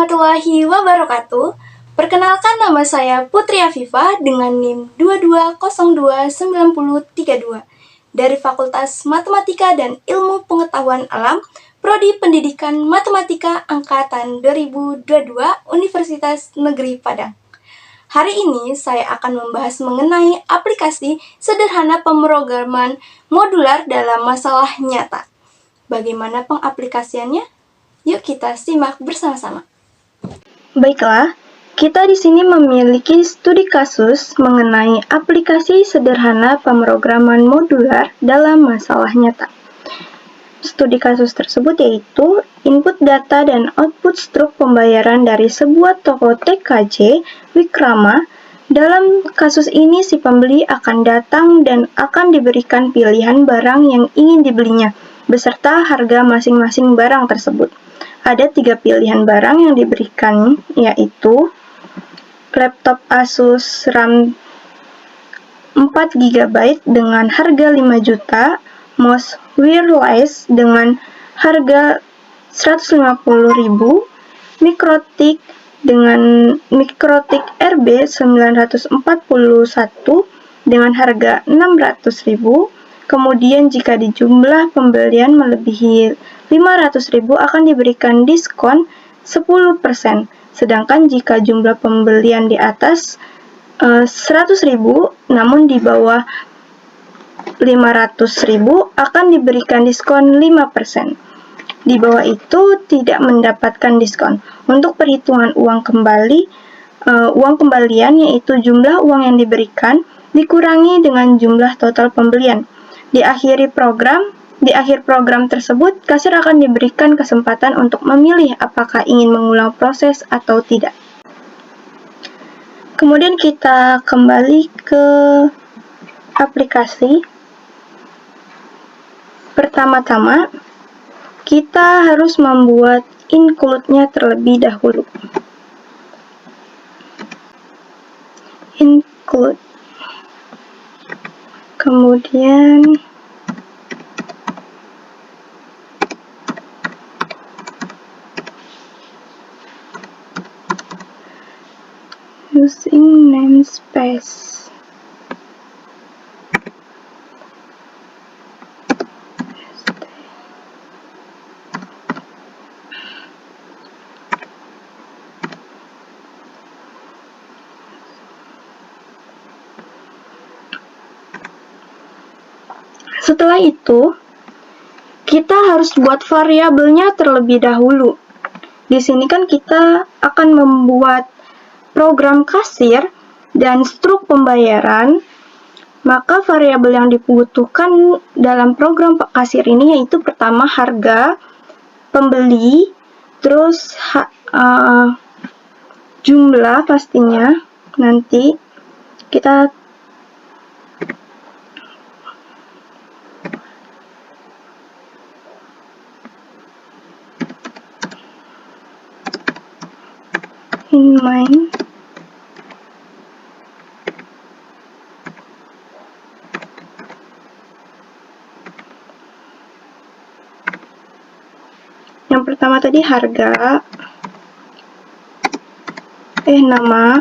warahmatullahi wabarakatuh. Perkenalkan, nama saya Putri Afifah dengan NIM 22029032 dari Fakultas Matematika dan Ilmu Pengetahuan Alam, Prodi Pendidikan Matematika Angkatan 2022 Universitas Negeri Padang. Hari ini saya akan membahas mengenai aplikasi sederhana pemrograman modular dalam masalah nyata. Bagaimana pengaplikasiannya? Yuk kita simak bersama-sama. Baiklah, kita di sini memiliki studi kasus mengenai aplikasi sederhana pemrograman modular dalam masalah nyata. Studi kasus tersebut yaitu input data dan output struk pembayaran dari sebuah toko TKJ Wikrama. Dalam kasus ini, si pembeli akan datang dan akan diberikan pilihan barang yang ingin dibelinya, beserta harga masing-masing barang tersebut. Ada 3 pilihan barang yang diberikan, yaitu laptop Asus RAM 4 GB dengan harga 5 juta, mouse wireless dengan harga 150.000, Mikrotik dengan Mikrotik RB 941 dengan harga 600.000. Kemudian jika di jumlah pembelian melebihi 500.000 akan diberikan diskon 10%. Sedangkan jika jumlah pembelian di atas 100.000 namun di bawah 500.000 akan diberikan diskon 5%. Di bawah itu tidak mendapatkan diskon. Untuk perhitungan uang kembalian yaitu jumlah uang yang diberikan dikurangi dengan jumlah total pembelian. Di akhir program tersebut, kasir akan diberikan kesempatan untuk memilih apakah ingin mengulang proses atau tidak. Kemudian kita kembali ke aplikasi. Pertama-tama, kita harus membuat include-nya terlebih dahulu. Include. Kemudian using namespace. Setelah itu, kita harus buat variabelnya terlebih dahulu. Di sini kan kita akan membuat program kasir dan struk pembayaran, maka variabel yang dibutuhkan dalam program kasir ini yaitu pertama harga pembeli, terus jumlah pastinya, nanti kita in mind. Yang pertama tadi harga, nama.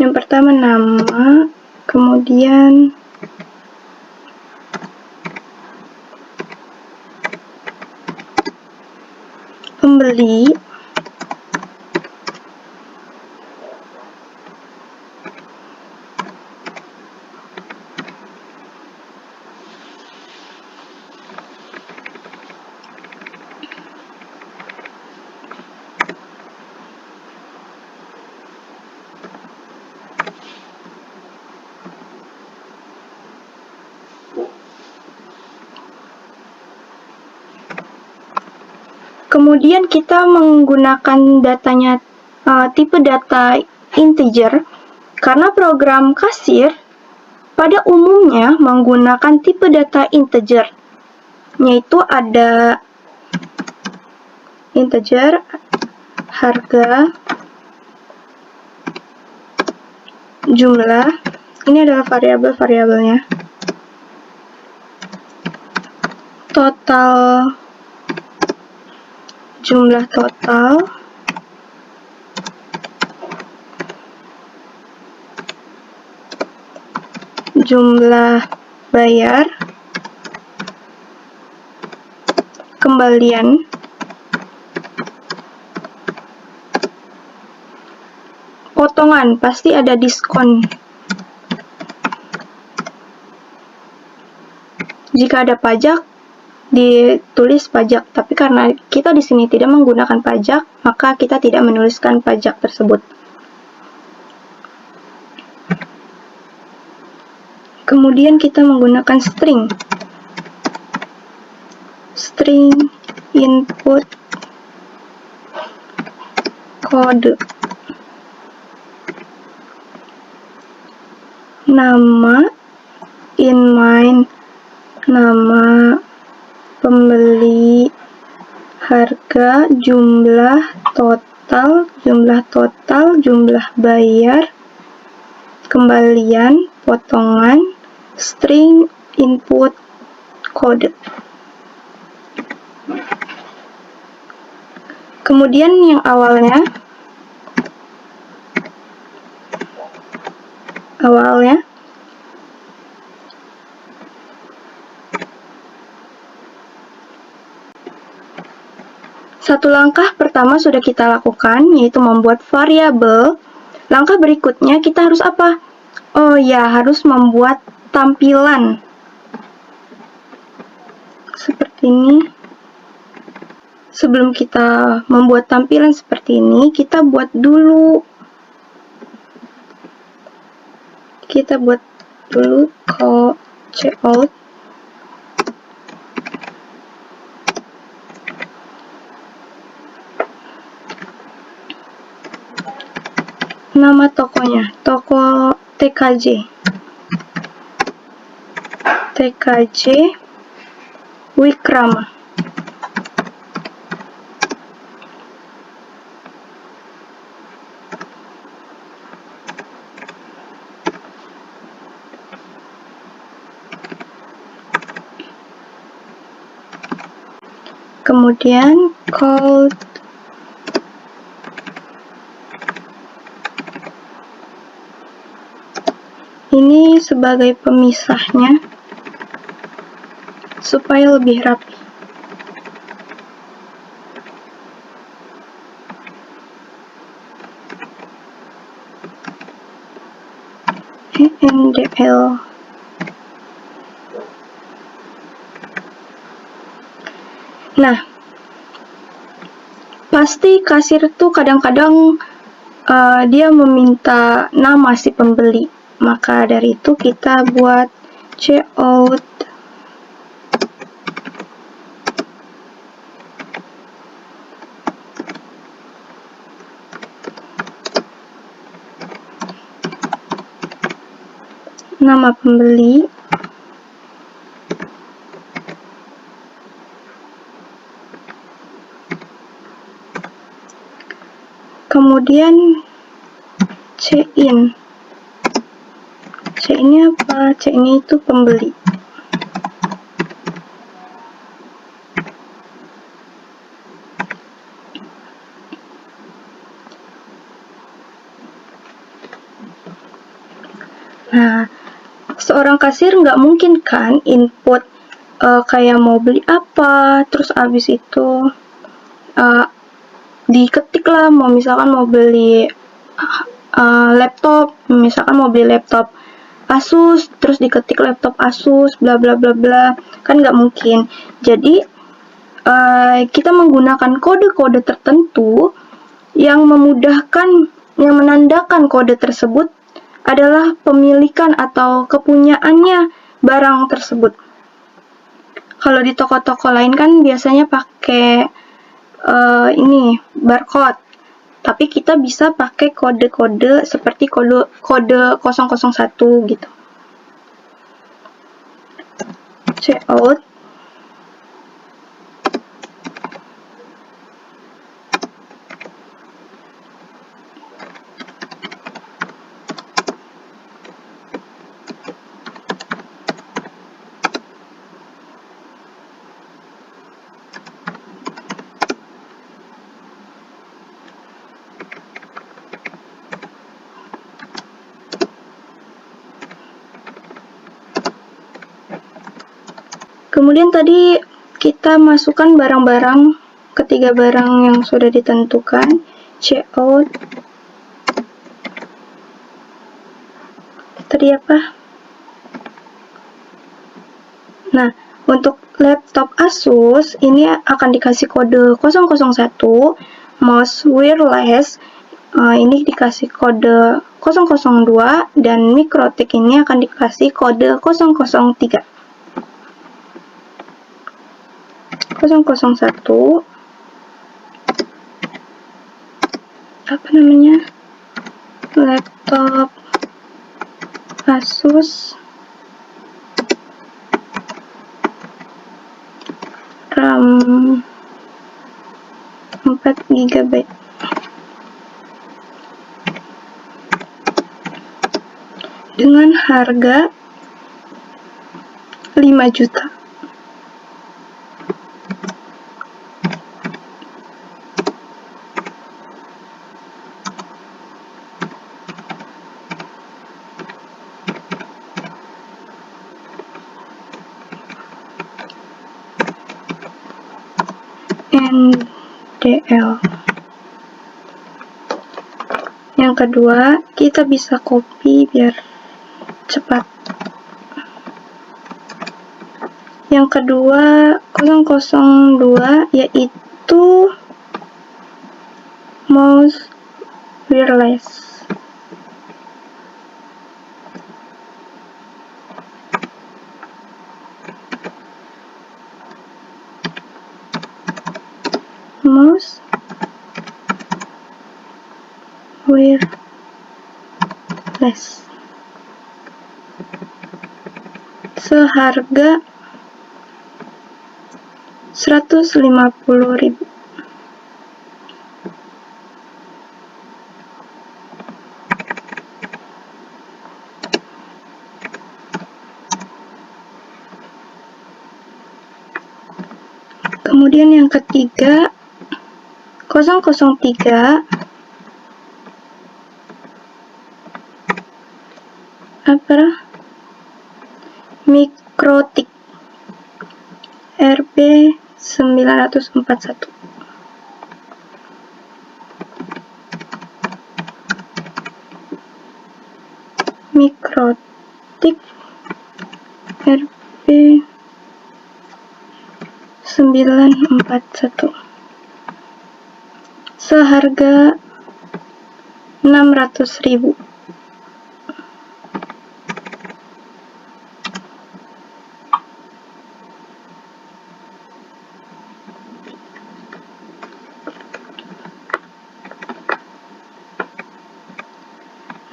Yang pertama nama, kemudian pembeli, kemudian kita menggunakan datanya tipe data integer karena program kasir pada umumnya menggunakan tipe data integer, yaitu ada integer, harga, jumlah, ini adalah variabel-variabelnya, total jumlah total jumlah bayar kembalian potongan, pasti ada diskon. Jika ada pajak, ditulis pajak, tapi karena kita di sini tidak menggunakan pajak, maka kita tidak menuliskan pajak tersebut. Kemudian kita menggunakan string input kode, nama inline, nama pembeli, harga, jumlah total, jumlah bayar, kembalian, potongan, string input kode. Kemudian yang awalnya satu langkah pertama sudah kita lakukan, yaitu membuat variabel. Langkah berikutnya kita harus apa? Oh ya, harus membuat tampilan seperti ini. Sebelum kita membuat tampilan seperti ini, kita buat dulu cout nama tokonya, toko TKJ Wikrama. Kemudian call ini sebagai pemisahnya supaya lebih rapi. NDL. Nah, pasti kasir tuh kadang-kadang dia meminta nama si pembeli. Maka dari itu kita buat cout nama pembeli, kemudian C-in. C-nya apa? C-nya itu pembeli. Nah, seorang kasir nggak mungkin kan input kayak mau beli apa, terus abis itu diketik lah, misalkan mau beli laptop, misalkan mau beli laptop Asus, terus diketik laptop Asus, bla bla bla bla, kan nggak mungkin. Jadi kita menggunakan kode-kode tertentu yang memudahkan, yang menandakan kode tersebut adalah pemilikan atau kepunyaannya barang tersebut. Kalau di toko-toko lain kan biasanya pakai ini barcode, tapi kita bisa pakai kode-kode seperti kode 001 gitu. Cout Kemudian tadi kita masukkan barang-barang, ketiga barang yang sudah ditentukan, checkout. Tadi apa? Nah, untuk laptop Asus ini akan dikasih kode 001, mouse wireless ini dikasih kode 002, dan Mikrotik ini akan dikasih kode 003. 001 apa namanya, laptop Asus RAM 4 GB dengan harga 5 juta. NDL. Yang kedua, kita bisa copy biar cepat. Yang kedua 002 yaitu mouse wireless. Mouse wireless seharga 150.000. Kemudian yang ketiga 003 apa? Mikrotik RB 941. Mikrotik RB 941 seharga 600.000.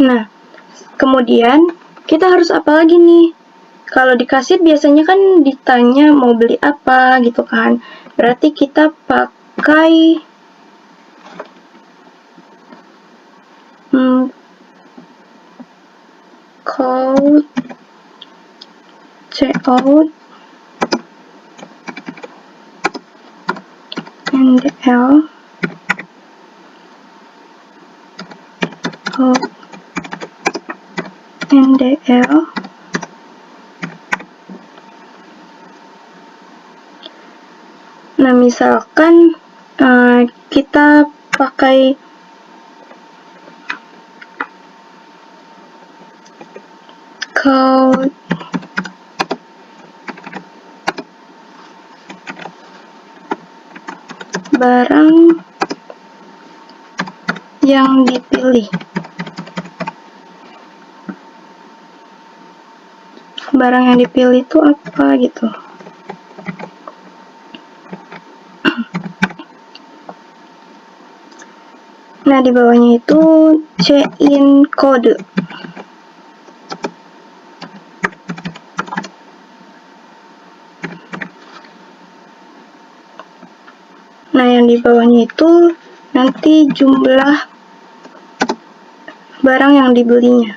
Nah, kemudian kita harus apa lagi nih? Kalau di kasir biasanya kan ditanya mau beli apa gitu kan. Berarti kita pakai code checkout NDL NDL. Nah, misalkan kita pakai code barang yang dipilih. Barang yang dipilih itu apa gitu. Nah, di bawahnya itu check-in kode. Nah, yang di bawahnya itu nanti jumlah barang yang dibelinya.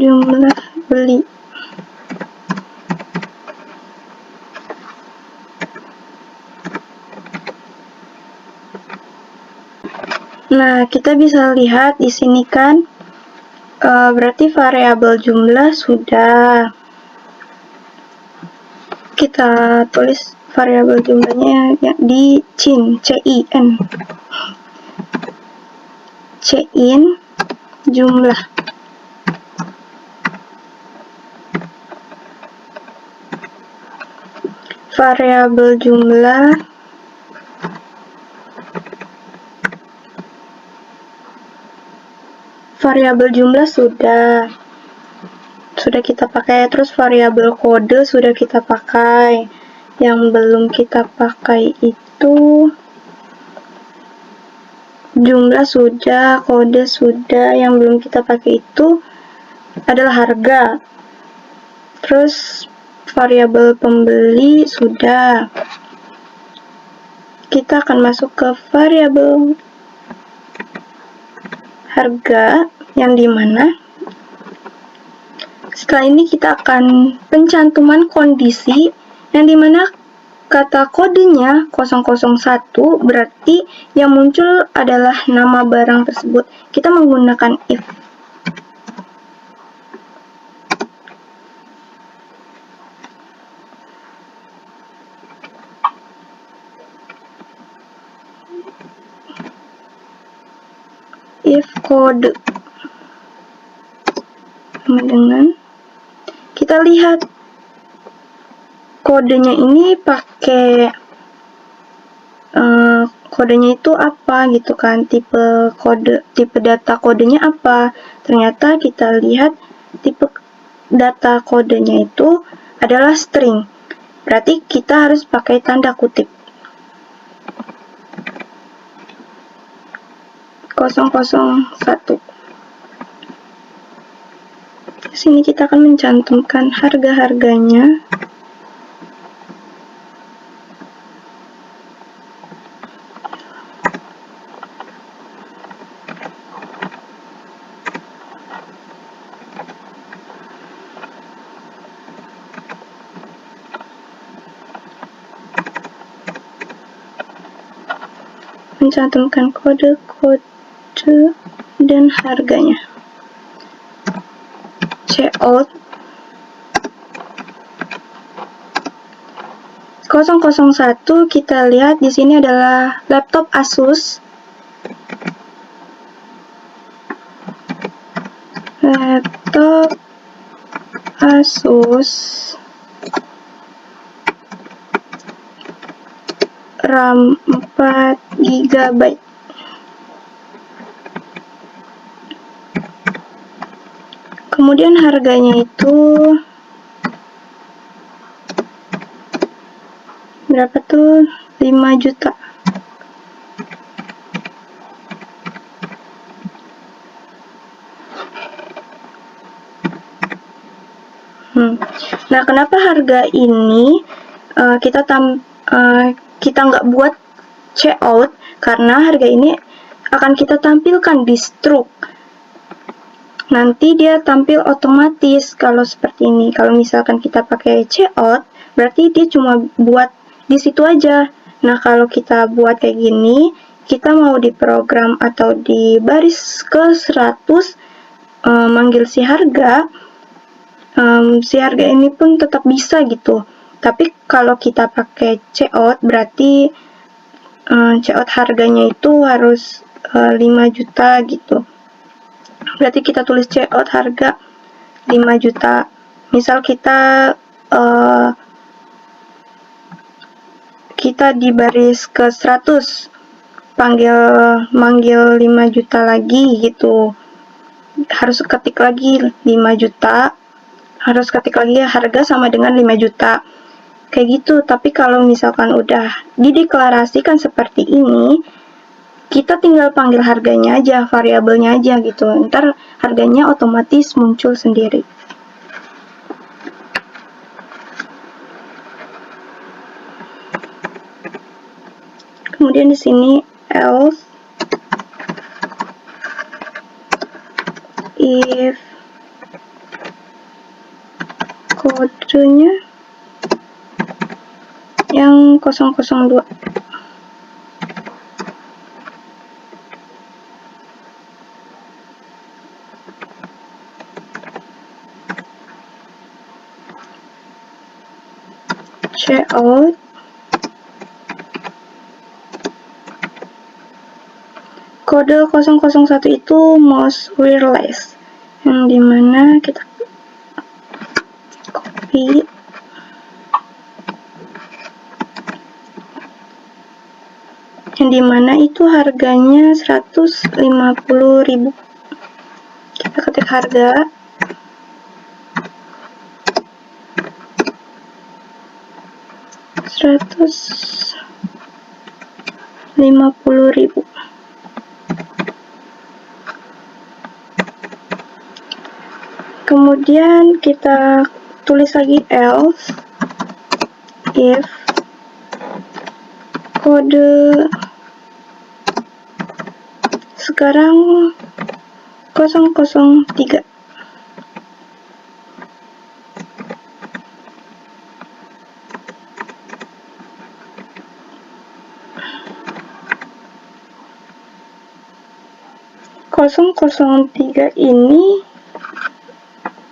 Jumlah beli. Nah, kita bisa lihat di sini kan, berarti variabel jumlah sudah. Kita tulis variabel jumlahnya di cin, cin, cin jumlah. Variabel jumlah sudah kita pakai. Terus variabel kode sudah kita pakai. Yang belum kita pakai itu jumlah sudah, kode sudah. Yang belum kita pakai itu adalah harga. Terus variabel pembeli sudah. Kita akan masuk ke variabel harga, yang dimana setelah ini kita akan pencantuman kondisi, yang dimana kata kodenya 001, berarti yang muncul adalah nama barang tersebut. Kita menggunakan if kode sama dengan, kita lihat kodenya ini pakai kodenya itu apa gitu kan, tipe data kodenya apa. Ternyata kita lihat tipe data kodenya itu adalah string, berarti kita harus pakai tanda kutip. 001. Di sini kita akan mencantumkan harga-harganya. Mencantumkan kode-kode dan harganya. Checkout 001, kita lihat di sini adalah laptop Asus. Laptop Asus RAM 4 GB. Kemudian harganya itu berapa tuh? 5 juta. Nah, kenapa harga ini kita nggak buat checkout? Karena harga ini akan kita tampilkan di struk. Nanti dia tampil otomatis kalau seperti ini. Kalau misalkan kita pakai checkout, berarti dia cuma buat di situ aja. Nah, kalau kita buat kayak gini, kita mau di program atau di baris ke 100 manggil si harga ini pun tetap bisa gitu. Tapi kalau kita pakai checkout, berarti checkout harganya itu harus 5 juta gitu. Berarti kita tulis checkout harga 5 juta. Misal kita di baris ke 100 manggil 5 juta lagi gitu. Harus ketik lagi 5 juta. Harus ketik lagi harga sama dengan 5 juta. Kayak gitu. Tapi kalau misalkan udah dideklarasikan seperti ini, kita tinggal panggil harganya aja, variabelnya aja gitu. Ntar harganya otomatis muncul sendiri. Kemudian di sini else if kodenya yang 002. Cout kode 001 itu mouse wireless, yang dimana kita copy yang dimana itu harganya 150.000. Kita ketik harga, Rp150.000. Kemudian kita tulis lagi else if kode sekarang 003. Ini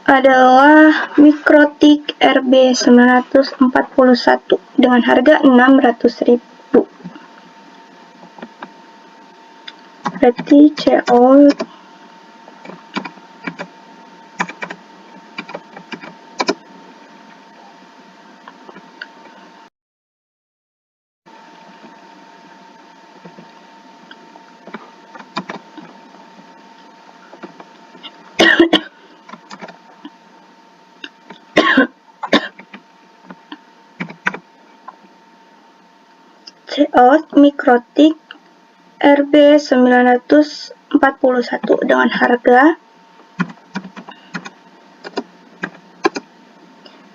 adalah Mikrotik RB941 dengan harga 600.000. Berarti cout Mikrotik RB941 dengan harga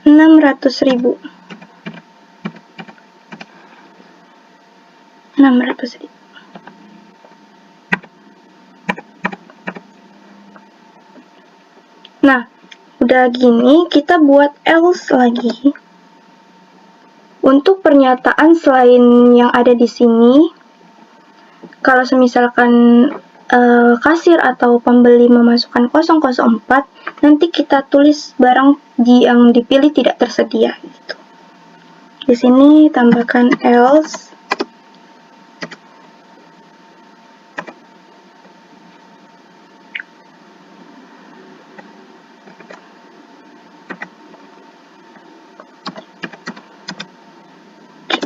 600.000. Nah, udah gini kita buat else lagi. Untuk pernyataan selain yang ada di sini, kalau misalkan kasir atau pembeli memasukkan 004, nanti kita tulis barang yang dipilih tidak tersedia gitu. Di sini tambahkan else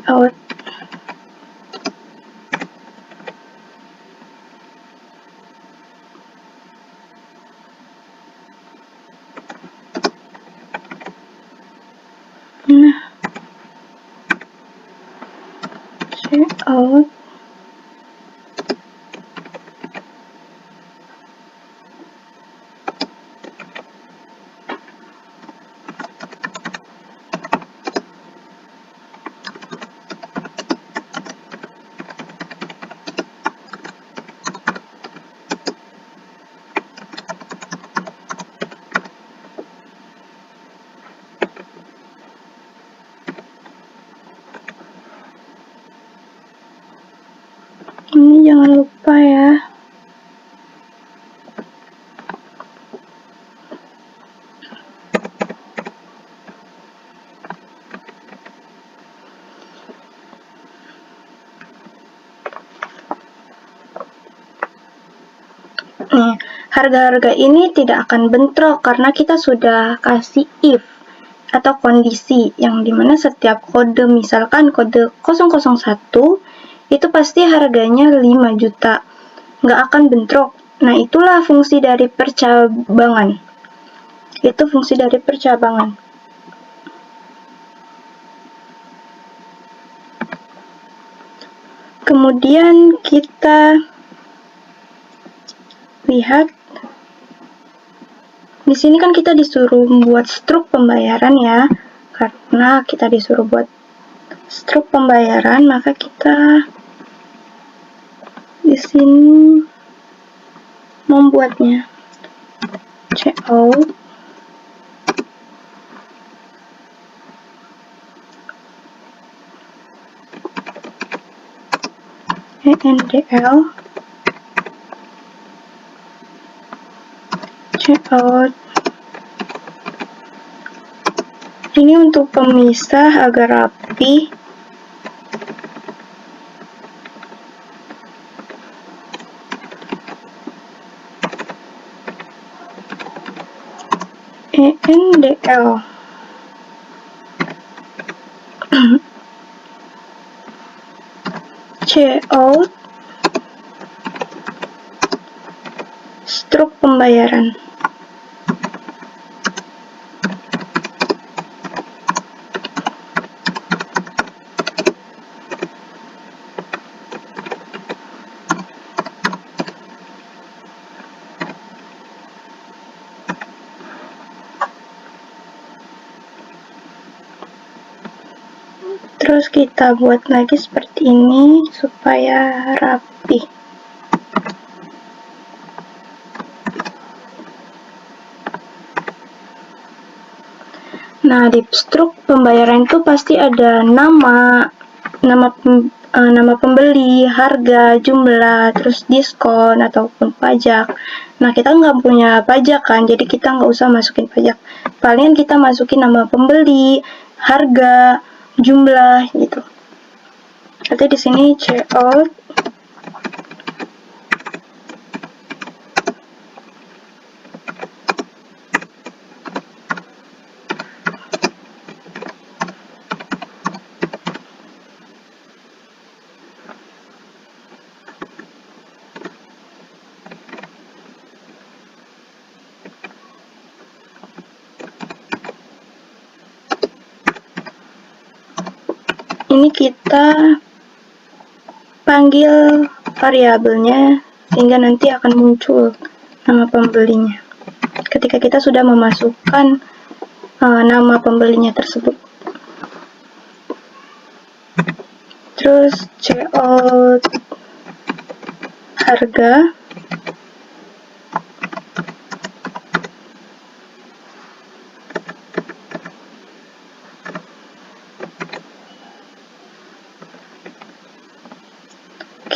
out out ini jangan lupa ya. Harga-harga ini tidak akan bentrok karena kita sudah kasih if atau kondisi yang dimana setiap kode, misalkan kode 001 itu pasti harganya 5 juta, nggak akan bentrok. Nah, itulah fungsi dari percabangan. Kemudian kita lihat di sini kan kita disuruh membuat struk pembayaran ya. Karena kita disuruh buat struk pembayaran, maka kita di sini membuatnya cout ENDL cout Ini untuk pemisah agar rapi. ENDL. Cout, struk pembayaran. Terus kita buat lagi seperti ini supaya rapi. Nah, di struk pembayaran itu pasti ada nama pembeli, harga, jumlah, terus diskon ataupun pajak. Nah, kita nggak punya pajak kan, jadi kita nggak usah masukin pajak. Palingan kita masukin nama pembeli, harga, jumlah gitu. Nanti di sini checkout. Ini kita panggil variabelnya sehingga nanti akan muncul nama pembelinya ketika kita sudah memasukkan nama pembelinya tersebut. Terus checkout harga.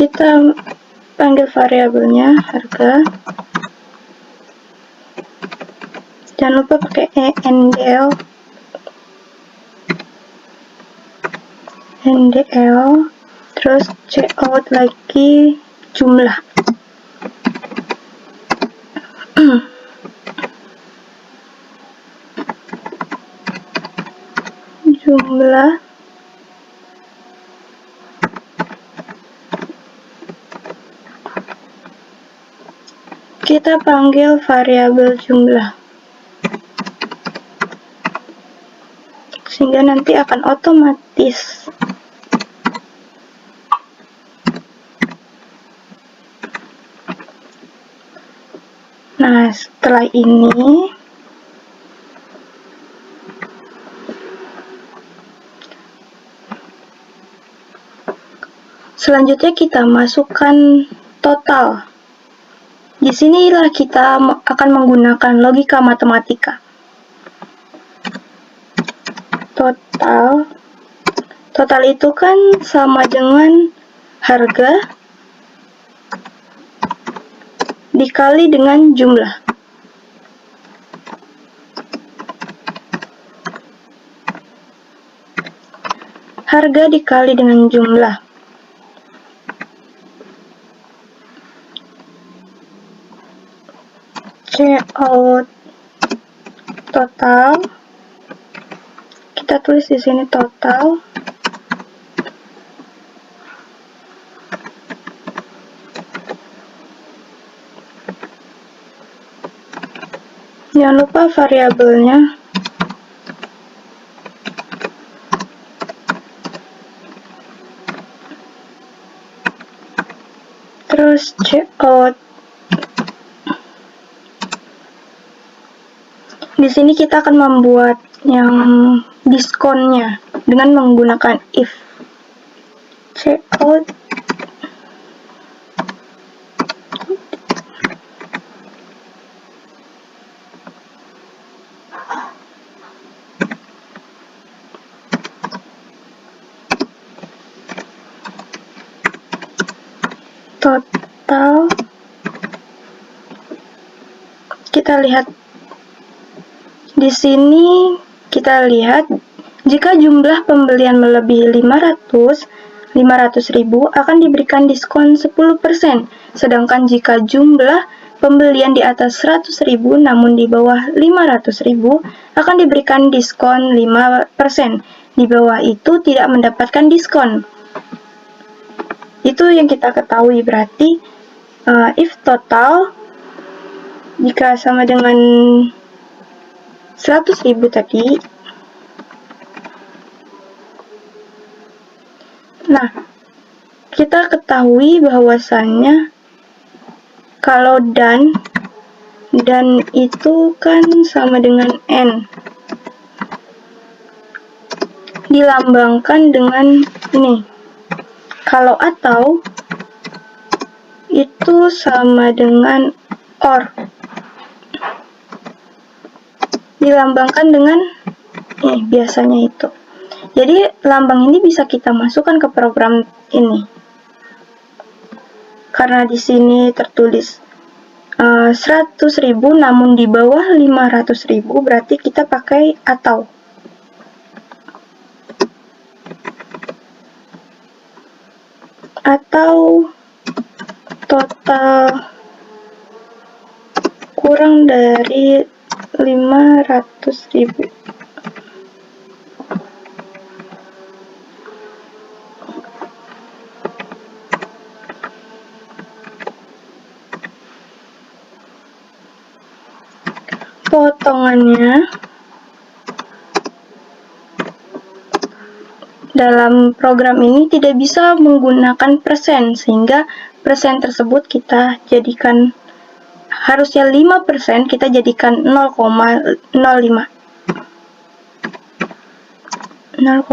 Kita panggil variabelnya harga. Jangan lupa pakai ENDL. Terus checkout lagi jumlah. Jumlah. Kita panggil variabel jumlah sehingga nanti akan otomatis Nah, setelah ini selanjutnya kita masukkan total. Di sinilah kita akan menggunakan logika matematika. Total itu kan sama dengan harga dikali dengan jumlah. Harga dikali dengan jumlah. Checkout total. Kita tulis di sini total. Jangan lupa variabelnya. Terus checkout. Di sini kita akan membuat yang diskonnya dengan menggunakan if. Checkout total. Kita lihat di sini kita lihat jika jumlah pembelian melebihi 500.000 akan diberikan diskon 10%, sedangkan jika jumlah pembelian di atas 100.000 namun di bawah 500.000 akan diberikan diskon 5%. Di bawah itu tidak mendapatkan diskon. Itu yang kita ketahui, berarti if total jika sama dengan 100.000 tadi. Nah, kita ketahui bahwasannya kalau dan itu kan sama dengan N, dilambangkan dengan ini. Kalau atau itu sama dengan or, dilambangkan dengan biasanya itu. Jadi lambang ini bisa kita masukkan ke program ini. Karena di sini tertulis 100.000 namun di bawah 500.000, berarti kita pakai atau. Atau total kurang dari 500.000. Potongannya dalam program ini tidak bisa menggunakan persen, sehingga persen tersebut kita jadikan harusnya 5%, kita jadikan 0,05. Nah,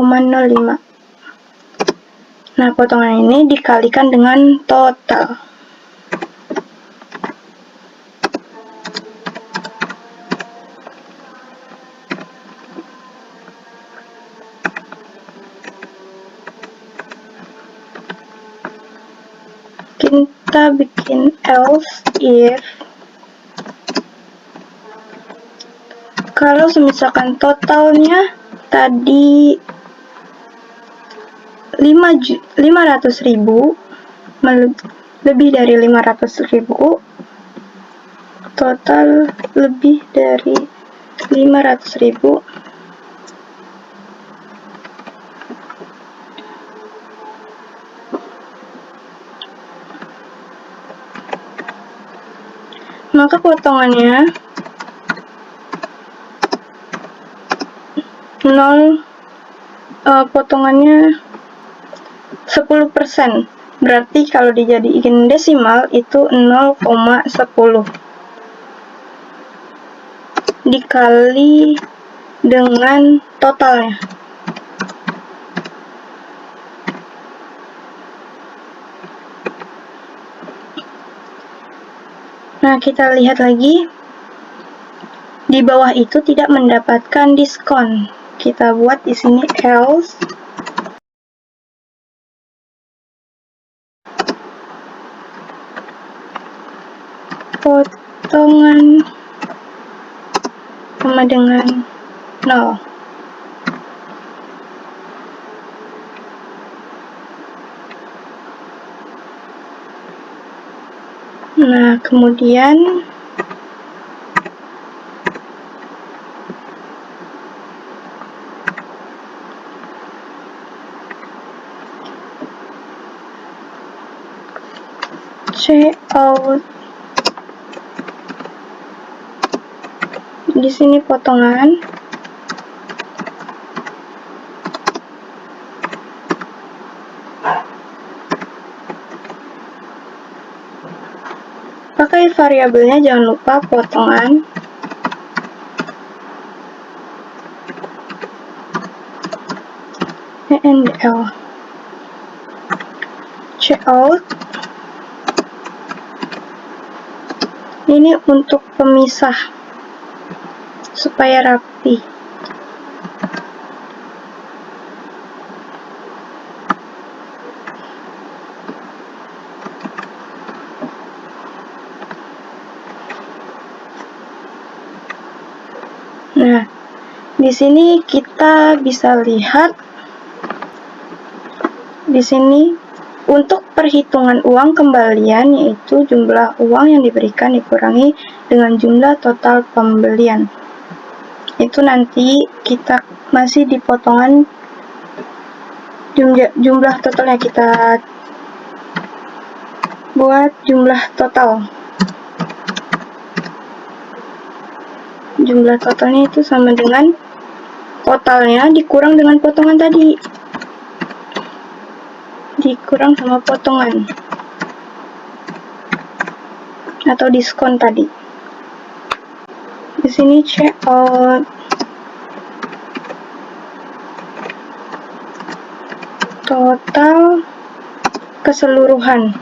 potongan ini dikalikan dengan total. Kita bikin else if kalau misalkan totalnya tadi 500.000, lebih dari 500.000, total lebih dari 500.000, maka potongannya 10%. Berarti kalau dijadikan desimal itu 0,10 dikali dengan totalnya. Nah, kita lihat lagi. Di bawah itu tidak mendapatkan diskon. Kita buat di sini else potongan sama dengan 0. Nah, kemudian out. Di sini potongan. Pakai variabelnya, jangan lupa potongan. And L. Out. Ini untuk pemisah supaya rapi. Nah, di Di sini kita bisa lihat di sini untuk perhitungan uang kembalian, yaitu jumlah uang yang diberikan dikurangi dengan jumlah total pembelian. Itu nanti kita masih di potongan jumlah totalnya, kita buat jumlah total. Jumlah totalnya itu sama dengan totalnya dikurang dengan potongan tadi. Dikurang sama potongan atau diskon tadi. Di sini check out total keseluruhan.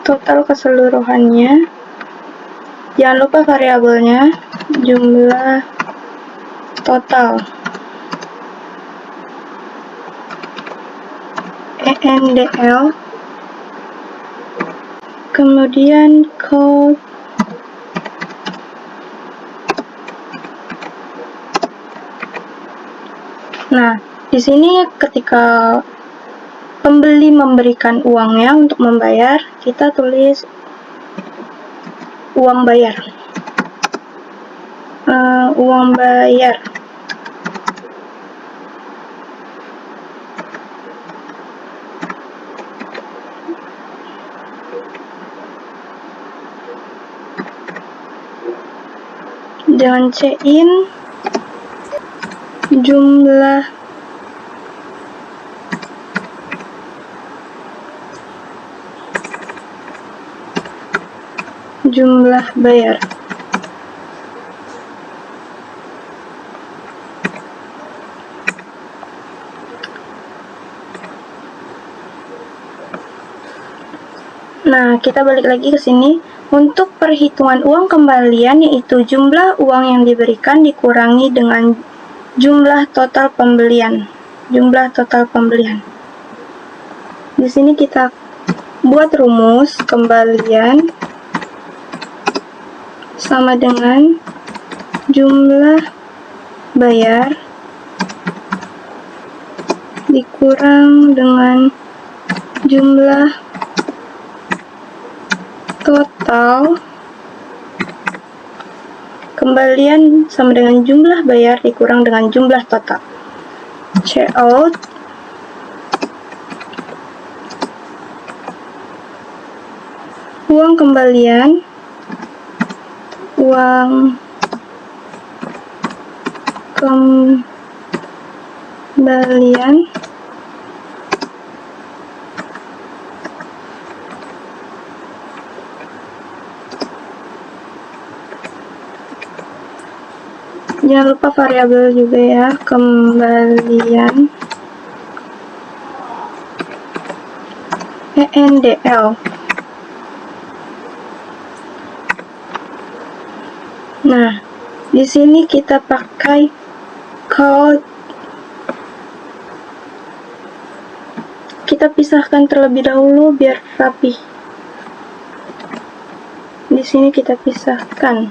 Total keseluruhannya. Jangan lupa variabelnya jumlah total. ENDL. Kemudian code. Nah, di sini ketika pembeli memberikan uangnya untuk membayar, kita tulis uang bayar. Uang bayar. Dengan C-in jumlah bayar. Nah, kita balik lagi ke sini. Untuk perhitungan uang kembalian, yaitu jumlah uang yang diberikan dikurangi dengan jumlah total pembelian. Jumlah total pembelian. Di sini kita buat rumus kembalian sama dengan jumlah bayar dikurang dengan jumlah total. Kembalian sama dengan jumlah bayar dikurang dengan jumlah total. Check out uang kembalian, uang kembalian jangan lupa variabel juga ya, kembalian ENDL. Nah, di sini kita pakai code. Kita pisahkan terlebih dahulu biar rapi. Di sini kita pisahkan.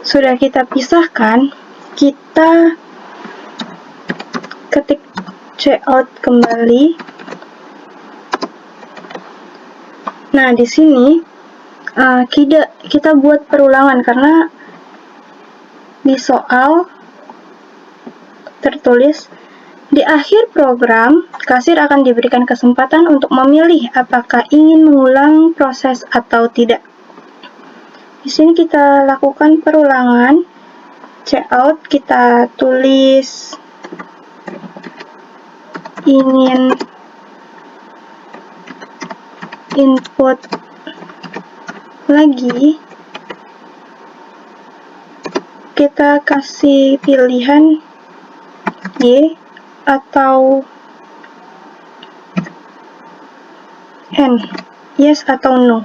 Sudah kita pisahkan, kita ketik checkout kembali. Nah, di sini kita buat perulangan karena di soal tertulis di akhir program, kasir akan diberikan kesempatan untuk memilih apakah ingin mengulang proses atau tidak. Di sini kita lakukan perulangan. Checkout, kita tulis ingin input lagi. Kita kasih pilihan Y atau N, yes atau no.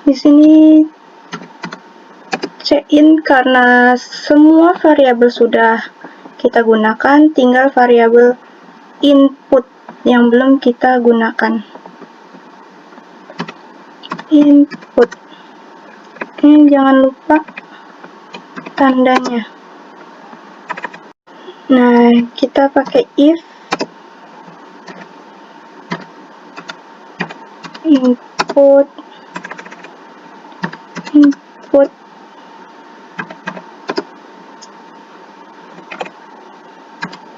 Di sini check-in karena semua variabel sudah kita gunakan, tinggal variabel input yang belum kita gunakan. Input. Ini jangan lupa tandanya. Nah, kita pakai if input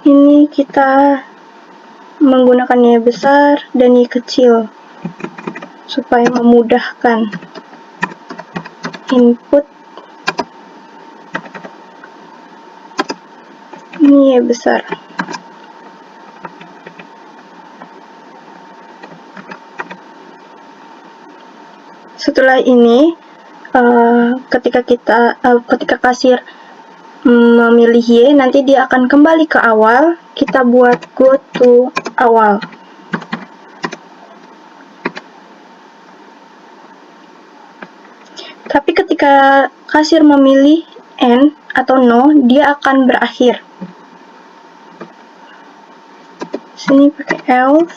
ini kita menggunakan Y besar dan Y kecil supaya memudahkan input. Ini Y besar. Setelah ini ketika kasir memilih Y, nanti dia akan kembali ke awal. Kita buat go to awal. Tapi ketika kasir memilih N atau no, dia akan berakhir. Sini pakai else.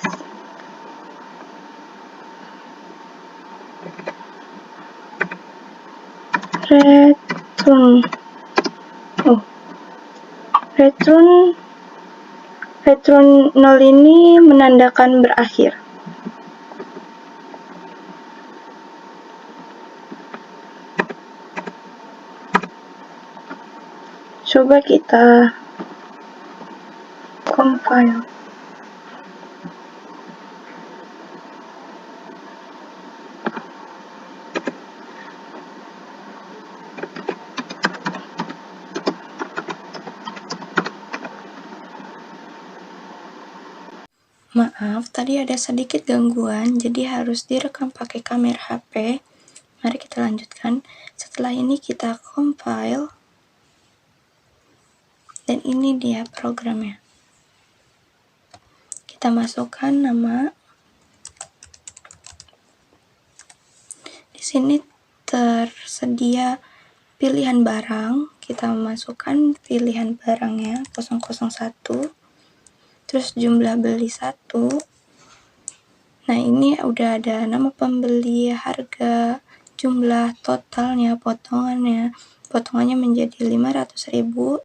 Return 0 ini menandakan berakhir. Coba kita compile. Maaf, tadi ada sedikit gangguan, jadi harus direkam pakai kamera HP. Mari kita lanjutkan. Setelah ini kita compile. Dan ini dia programnya. Kita masukkan nama. Di sini tersedia pilihan barang. Kita masukkan pilihan barangnya 001. Terus jumlah beli 1. Nah, ini udah ada nama pembeli, harga, jumlah totalnya, potongannya menjadi 500.000.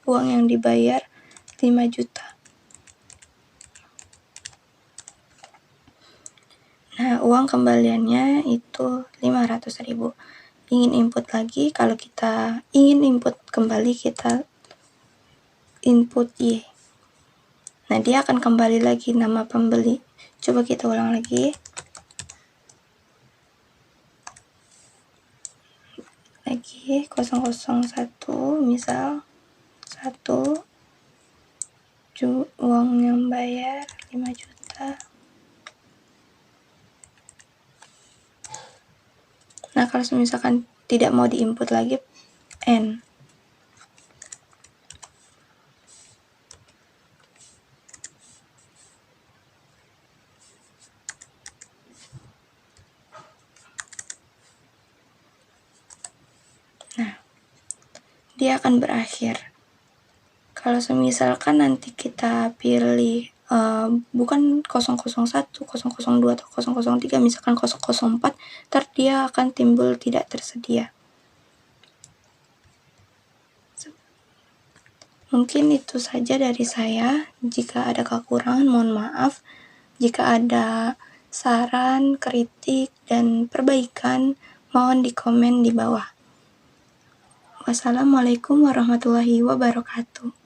Uang yang dibayar 5 juta. Nah, uang kembaliannya itu 500.000. Ingin input lagi, kalau kita ingin input kembali, kita input Y. Nah, dia akan kembali lagi nama pembeli. Coba kita ulang lagi. Lagi 001, misal 1, uang yang bayar 5 juta. Nah, kalau misalkan tidak mau diinput lagi, N. Nah, dia akan berakhir. Kalau misalkan nanti kita pilih bukan 001, 002, atau 003, misalkan 004, ntar dia akan timbul tidak tersedia. Mungkin itu saja dari saya. Jika ada kekurangan, mohon maaf. Jika ada saran, kritik, dan perbaikan, mohon di komen di bawah. Wassalamualaikum warahmatullahi wabarakatuh.